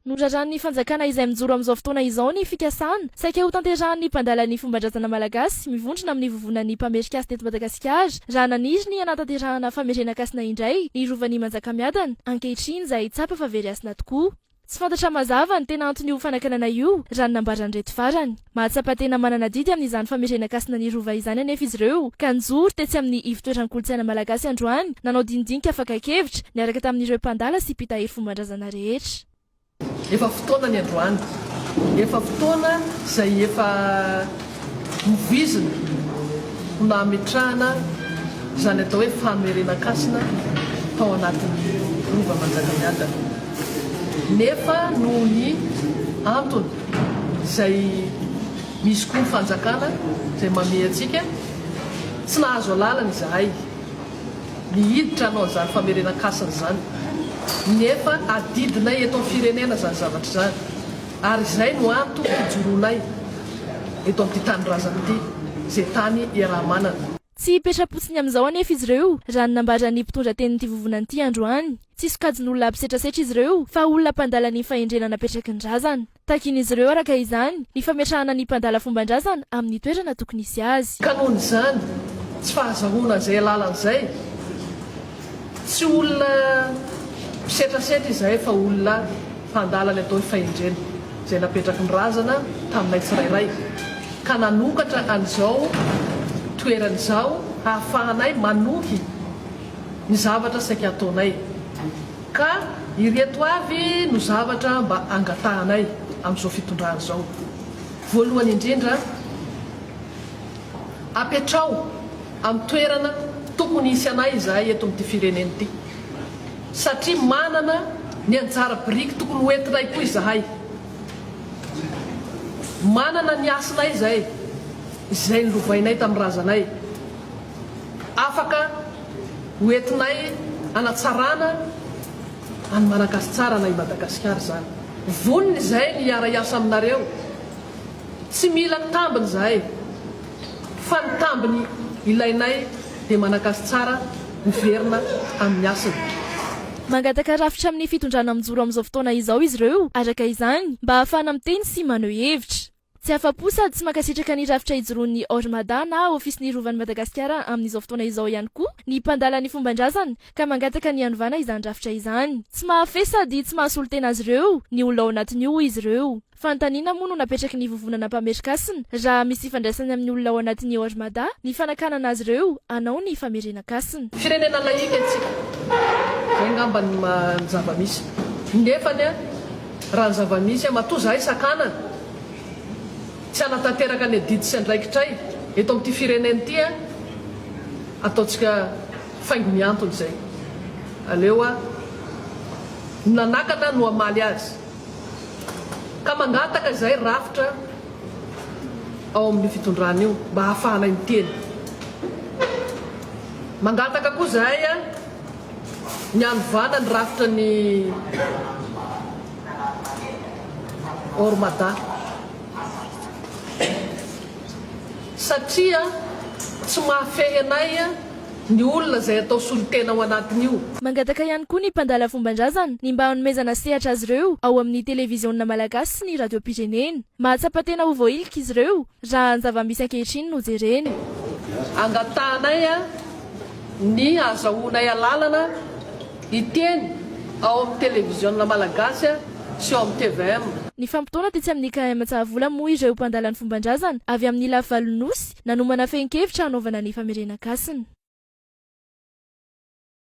Norarahan'ny fanjakana izay mijoro amin'izao fotoana izao ny fikasana saika ho tanterahan'ny mpandala ny fomban-drazana malagasy mivondrona amin'ny vovonan'ny mpamerika azy teto Madagasikara raha naniry ny anatanterahana famerenakasina indray ny rovan'ny Manjakamiadana ankehitriny izay tsapa fa very asina tokoa. Tsy fantatra mazava ny tena antony io fanakanana io raha ny nambaran'reto farany. Mahatsapa tena manana didy amin'izany famerenakasina ny rova izany anefa izy ireo ka nijoro tetsy amin'ny ivon-toeran'ny kolontsaina malagasy androany nanao dindinika afaka kevitra niaraka tamin'ireo mpandala sy mpitahiry fomban-drazana rehetra. Efa fotoana ny androany, efa fotoana izay efa movizina ho nametrahana izany atao hoe famerenakasina tao anatin'ny rova Manjakamiadana. Nefa noho ny antony izay misy koa ny fanjakana izay mamea antsika tsy nahazo alalana izahay nihiditra hanao an'izany famerenakasina izany. Nefa adidinay eto amin'ny firenena zany zavatra zany ary izay no antony hijoroanay eto amin'ity tanorazana ity izay tany iaraha-manana. Tsy hipetra-potsiny amin'izao anefa izy ireo raha ny nambaran'ny mpitondra tenin'ity vovonan'ity androany. Tsy sokajin'olona ampisetrasetra izy ireo fa olona mpandala ny fahendrena napetraky ny razana. Takin'izy ireo araka izany ny fametrahana ny mpandala fomban-drazana amin'ny toerana tokony isy azy. Ka noho izany tsy fahazahoana izay alalan'izay tsy olona mpisetrasetra izahay fa olona mpandala ny atao hoe fahendrena izay napetraky ny razana taminay tsirairay ka nanokatra an'izao toeran'izao hahafahanay manohy ny zavatra saika ataonay ka ireto avy no zavatra mba angatahanay amin'izao fitondrana izao. Voalohany indrindra apetrao amin'ny toerana tokony isy anay izahay eto amin'ity firenena ity satria manana ny anjara biriky tokony hoentinay koa izahay, manana ny asinay izahay izay nilovainay tamin'ny razanay afaka hoentinay anatsarana any Malagasy tsara anay Madagasikara zany. Vonona izay ny hiara-iasa aminareo tsy mila tambiny izahay fa ny tambiny ilainay dia Malagasy tsara miverina amin'ny asany. Mangataka rafitra amin'ny fitondrana mijoro amin'izao fotoana izao izy ireo araka izany mba ahafahana miteny sy maneho hevitra. Tsy afa-po sady tsy mankasitraka ny rafitra hijoroan'ny Ormada na ofisin'ny rovan'ny Madagasikara amin'izao fotoana izao ihany koa ny mpandala ny fomban-drazana ka mangataka ny hanovana izany rafitra izany. Tsy mahafehy sady tsy mahasolo tena azy ireo ny olona ao anatin'io izy ireo. Fanontaniana moa no napetraky ny vovonana mpamerikasina raha misy ifandraisany amin'ny olona ao anatin'ny Ormada ny fanakanana azy ireo anao ny famerenakasina. Firenena laika antsika zay ngamba ny zava-misy nefany raha ny zava-misy matoa zahay sakana tsy anatanteraka ny adidy sy andraikitray eto amin'ity firenena ity ataontsika faingo miantony izay aleo nanakana no amaly azy ka mangataka izay rafitra ao amin'ny fitondrana io mba hahafahanay miteny. Mangataka koa zahay ny hanovana ny rafitra ny Ormada satria tsy mahafehy anay ny olona izay atao solotena ao anatin'io. Mangataka ihany koa ny mpandala fomban-drazana ny mba hanomezana sehatra azy ireo ao amin'ny televiziona malagasy sy ny radio-pirenena. Mahatsapa tena ho voailika izy ireo raha ny zava-misy ankehitriny no jereny. Angatahanay ny azahoanay alalana iteny ao amin'ny televiziona malagasy sy ao amin'ny TVM. Ny fampitona tetsy amin'ny KM-Tsahavola moa ireo mpandala ny fomban-drazana avy amin'ny Lavalosy nanomana fehin-kevitra hanaovana ny famerenakasina.